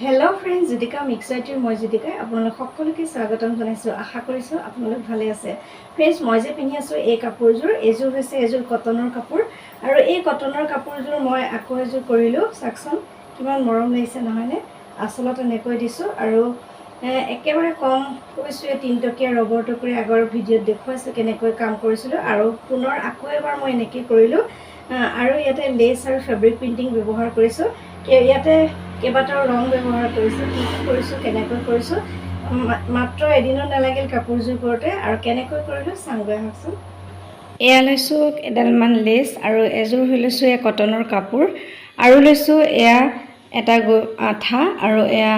hello friends जुदिका मिक्सारटिर मैं जुदिका आपनलोक सकलोके स्वागतम जनाइছো आशा करिছো आपनलोक भाले আছে फ्रेंड्स মই যে পিন্ধি আছো এই কাপোৰজোৰ এজোৰ হৈছে এজোৰ কটনৰ কাপোৰ আৰু এই কটনৰ কাপোৰজোৰ মই আকৌ এজোৰ কৰিলো সাকচন কিমান মৰম লাগিছে নহয়নে আসলতে নেকৈ দিছো আৰু একেবাৰে কম কৈছো তিনটকীয়া ৰবৰ টুকুৰি আগৰ ভিডিঅ'ত দেখুৱাইছো কেনেকৈ কাম কৰিছিলো আৰু পুনৰ আকৌ এবাৰ মই এনেকৈ কৰিলো আৰু ইয়াতে লেস আৰু ফেব্ৰিক প্ৰিন্টিং ব্যৱহাৰ কৰিছো ইয়াতে কেবাটাও ৰং ব্যৱহাৰ কৰিছো কি কৰিছো কেনেকৈ কৰিছো মাত্ৰ এদিনৰ নালাগিল কাপোৰজোৰ কৰতে আৰু কেনেকৈ কৰিলো চাংগৈ হাকচোন এয়া লৈছো এডালমান লেস আৰু এজোৰ হৈলৈছো এ কটনৰ কাপোৰ আৰু লৈছো এয়া এটা আঠা আৰু এয়া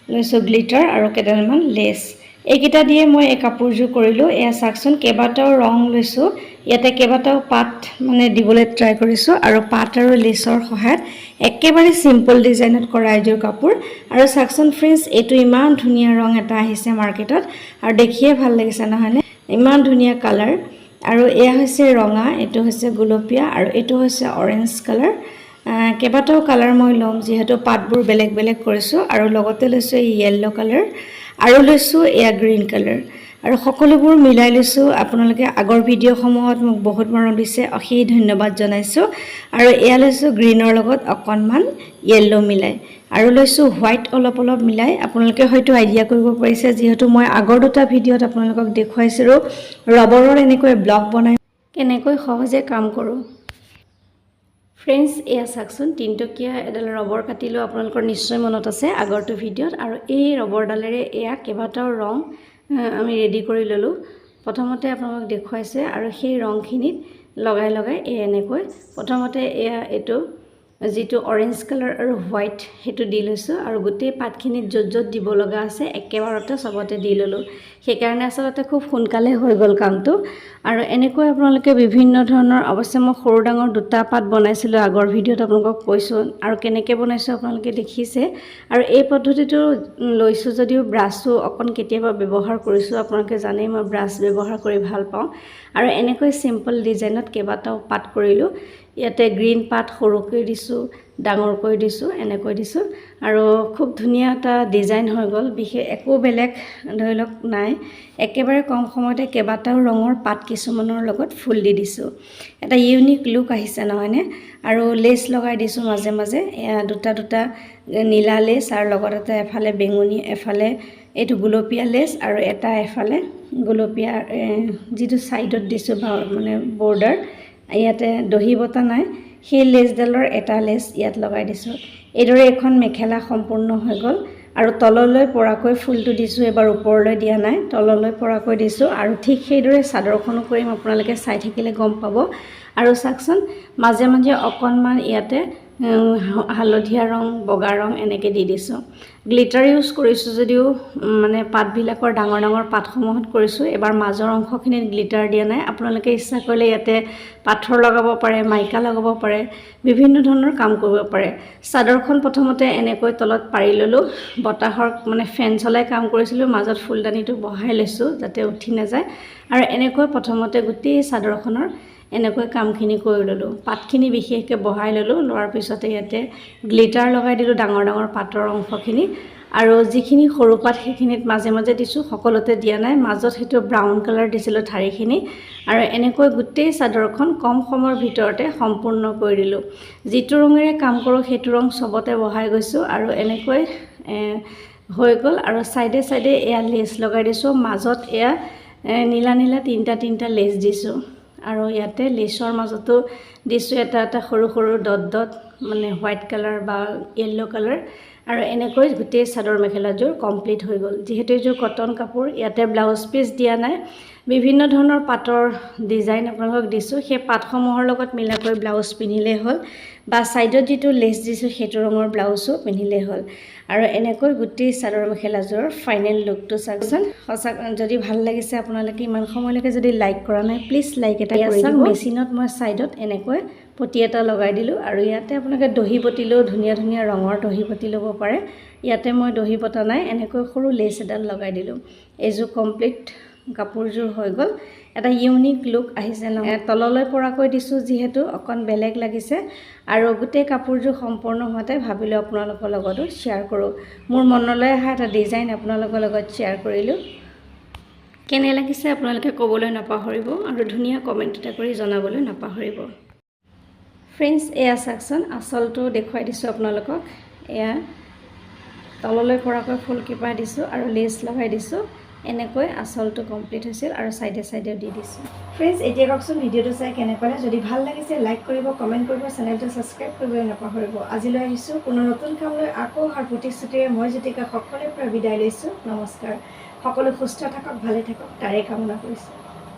লৈছো গ্লিটাৰ আৰু কেডালমান লেস এইকিটা দিয়ে মই এই কাপোৰজোৰ কৰিলো এয়া সাকচন কেবাটাও ৰং লৈছো ইয়াতে কেবাটাও পাত মানে দিবলৈ ট্ৰাই কৰিছো আৰু পাত আৰু লেসৰ সহায়ত একেবাৰে সিম্পল ডিজাইনত কৰা এজোৰ কাপোৰ আৰু সাকচন ফ্ৰেন্ডস এটো ইমান ধুনিয়া ৰং এটা আহিছে মাৰ্কেটত আৰু দেখিয়ে ভাল লাগিছে নহয়নে ইমান ধুনিয়া কালাৰ আৰু এয়া হৈছে ৰঙা এটো হৈছে গুলপীয়া আৰু এটো হৈছে অৰেঞ্জ কালাৰ কেবাটাও কালাৰ মই লম যেহেতু পাতবোৰ বেলেগ বেলেগ কৰিছো আৰু লগতে লৈছো ইয়েলো কালাৰ আৰু লৈছো এয়া গ্ৰীন কালাৰ আৰু সকলোবোৰ মিলাই লৈছো আপোনালোকে আগৰ ভিডিঅ' সমূহত মোক বহুত মৰম দিছে অশেষ ধন্যবাদ জনাইছো আৰু এয়া লৈছো গ্ৰীনৰ লগত অকনমান ইয়েলো মিলাই আৰু লৈছো হোৱাইট অলপ অলপ মিলাই আপোনালোকে হয়তো আইডিয়া কৰিব পাৰিছে যেহেতু মই আগৰ দুটা ভিডিঅ'ত আপোনালোকক দেখুৱাইছিলো ৰবৰৰ এনেকৈ ব্লক বনাই কেনেকৈ সহজে কাম কৰো फ्रेंड्स एया साकचोन तीनटकिया एडाल रबर काटिलो आपनलोকৰ निश्चय মনত আছে আগৰটো ভিডিঅ'ত আৰু এই ৰবৰ ডালেৰে এয়া কেবাটাও ৰং আমি ৰেডি কৰি ললো প্ৰথমতে আপোনালোকক দেখুৱাইছে আৰু সেই ৰংখিনিত লগাই লগাই এনেকৈ প্ৰথমতে এয়া এটো যেটো অৰেঞ্জ কালাৰ আৰু হোৱাইট হেতু দি লৈছো আৰু গোটেই পাতখিনিত জজ্জত দিব লগা আছে একেবাৰতে সবতে দি ললো সেই কাৰণে আসলতে খুব সোনকালে হৈ গল কামটো আৰু এনেকৈ আপোনালোকে বিভিন্ন ধৰণৰ অৱশ্যে মই সৰু ডাঙৰ দুটা পাত বনাইছিলো আগৰ ভিডিঅ'ত আপোনালোকক কৈছো আৰু কেনেকৈ বনাইছো আপোনালোকে দেখিছে আৰু এই পদ্ধতিটো লৈছো যদিও ব্ৰাছটো অকন কেতিয়াবা ব্যৱহাৰ কৰিছো আপোনালোকে জানে মই ব্ৰাছ ব্যৱহাৰ কৰি ভাল পাওঁ আৰু এনেকৈ সিম্পল ডিজাইনত কেবাটাও পাত কৰিলো ইয়াতে গ্ৰীন পাত সৰুকৈ দিছো ডাঙৰকৈ দিছো এনেকৈ দিছো আৰু খুব ধুনিয়া এটা ডিজাইন হৈ গল বিশেষ একো বেলেগ ধৰিলক নাই একেবাৰে কম সময়তে কেবাটাও ৰঙৰ পাত কিছুমানৰ লগত ফুল দি দিছো এটা ইউনিক লুক আহিছে নহয়নে আৰু লেস লগাই দিছো মাজে মাজে দুটা দুটা নীলা লেস আৰু লগতে এফালে বেঙুনি এফালে এটো গুলপীয়া লেস আৰু এটা এফালে গুলপীয়া যেটো সাইডত দিছো মানে বৰ্ডাৰ ইয়াতে দহি বটা নাই সেই লেসডালৰ এটা লেস ইয়াত লগাই দিছো এদৰে এখন মেখেলা সম্পূৰ্ণ হৈ গল আৰু তললৈ পৰাকৈ ফুলটো দিছো এবাৰ ওপৰলৈ দিয়া নাই তললৈ পৰাকৈ দিছো আৰু ঠিক সেইদৰে চাদৰখনো কৰিম আপোনালোকে চাই থাকিলে গম পাব আৰু সাকচন মাজে মাজে অকনমান ইয়াতে হালধীয়া ৰং বগা ৰং এনেকৈ দি দিছো গ্লিটাৰ ইউজ কৰিছো যদিও মানে পাতবিলাকৰ ডাঙৰ ডাঙৰ পাতসমূহত কৰিছো এবাৰ মাজৰ অংশখিনিত গ্লিটাৰ দিয়া নাই আপোনালোকে ইচ্ছা কৰিলে ইয়াতে পাথৰ লগাব পাৰে মাইকা লগাব পাৰে বিভিন্ন ধৰণৰ কাম কৰিব পাৰে চাদৰখন প্ৰথমতে এনেকৈ তলত পাৰি ললো বতাহৰ মানে ফেন চলাই কাম কৰিছিলো মাজত ফুলদানিটো বহাই লৈছো যাতে উঠি নাযায় আৰু এনেকৈ প্ৰথমতে গোটেই চাদৰখনৰ এনেকৈ কামখিনি কৰি ললো পাতখিনি বিশেষকৈ বহাই ললো লোৱাৰ পিছতে ইয়াতে গ্লিটাৰ লগাই দিলো ডাঙৰ ডাঙৰ পাতৰ অংশখিনি আৰু যিখিনি সৰু পাত সেইখিনিত মাজে মাজে দিছো সকলোতে দিয়া নাই মাজত হেতু ব্ৰাউন কালাৰ দিছিলো ঠাৰিখিনি আৰু এনেকৈ গোটেই চাদৰখন কম সময়ৰ ভিতৰতে সম্পূৰ্ণ কৰি দিলো যেটো ৰঙেৰে কাম কৰো হেতু ৰং সবতে বহাই গৈছো আৰু এনেকৈ হৈ গল আৰু সাইডে সাইডে এয়া লেস লগাই দিছো মাজত এয়া নীলা নীলা তিনটা লেস দিছো আৰু ইয়াতে লেসৰ মাজতো দিছো এটা এটা সৰু সৰু ডট ডট মানে হোৱাইট কালাৰ বা ইয়েলো কালাৰ আৰু এনেকৈ গোটেই চাদৰ মেখেলাজোৰ কমপ্লিট হৈ গল যেহেতু এজোৰ কটন কাপোৰ ইয়াতে ব্লাউজ পিস দিয়া নাই বিভিন্ন ধৰণৰ পাতৰ ডিজাইন আপোনালোকক দিছো সেই পাতসমূহৰ লগত মিলাকৈ ব্লাউজ পিনিলে হল বা সাইডত যেটো লেস দিছো হেতু ৰঙৰ ব্লাউজও পিনিলে হল আৰু এনেকৈ গোটেই চাদৰ মেখেলাজোৰ ফাইনেল লুকটো চাকচোন যদি ভাল লাগিছে আপোনালোকে ইমান সময়লৈকে যদি লাইক কৰা নাই প্লিজ লাইক এটা কৰি দিব মেচিনত মই সাইডত এনেকৈ পটি এটা লগাই দিলো আৰু ইয়াতে আপোনালোকে দহি বটিলেও ধুনিয়া ধুনিয়া ৰঙৰ দহি বটি ল'ব পাৰে ইয়াতে মই দহি বটা নাই এনেকৈ সৰু লেস এডাল লগাই দিলো এজো কমপ্লিট কাপোৰযোৰ হৈ গ'ল এটা ইউনিক লুক আহিছে নহয় তললৈ পৰাকৈ দিছোঁ যিহেতু অকণ বেলেগ লাগিছে আৰু গোটেই কাপোৰযোৰ সম্পূৰ্ণ হোৱাতে ভাবিলোঁ আপোনালোকৰ লগতো শ্বেয়াৰ কৰোঁ মোৰ মনলৈ অহা এটা ডিজাইন আপোনালোকৰ লগত শ্বেয়াৰ কৰিলোঁ কেনে লাগিছে আপোনালোকে ক'বলৈ নাপাহৰিব আৰু ধুনীয়া কমেণ্ট এটা কৰি জনাবলৈ নাপাহৰিব ফ্ৰেণ্ডছ এয়া চাওকচোন আঁচলটো দেখুৱাই দিছোঁ আপোনালোকক এয়া তললৈ পৰাকৈ ফুল কিপাৰ দিছোঁ আৰু লেচ লগাই দিছোঁ এনেকৈ আঁচলটো কমপ্লিট হৈছিল আৰু সাইডে সাইডেও দি দিছোঁ ফ্ৰেণ্ডছ এতিয়া কওকচোন ভিডিঅ'টো চাই কেনে পালে যদি ভাল লাগিছে লাইক কৰিব কমেণ্ট কৰিব চেনেলটো ছাবস্ক্ৰাইব কৰিবলৈ নাপাহৰিব আজিলৈ আহিছোঁ কোনো নতুন কাম লৈ আকৌ অহাৰ প্ৰতিশ্ৰুতিৰে মই জ্যোতিকা সকলোৰে পৰা বিদায় লৈছোঁ নমস্কাৰ সকলো সুস্থ থাকক ভালে থাকক তাৰে কামনা কৰিছোঁ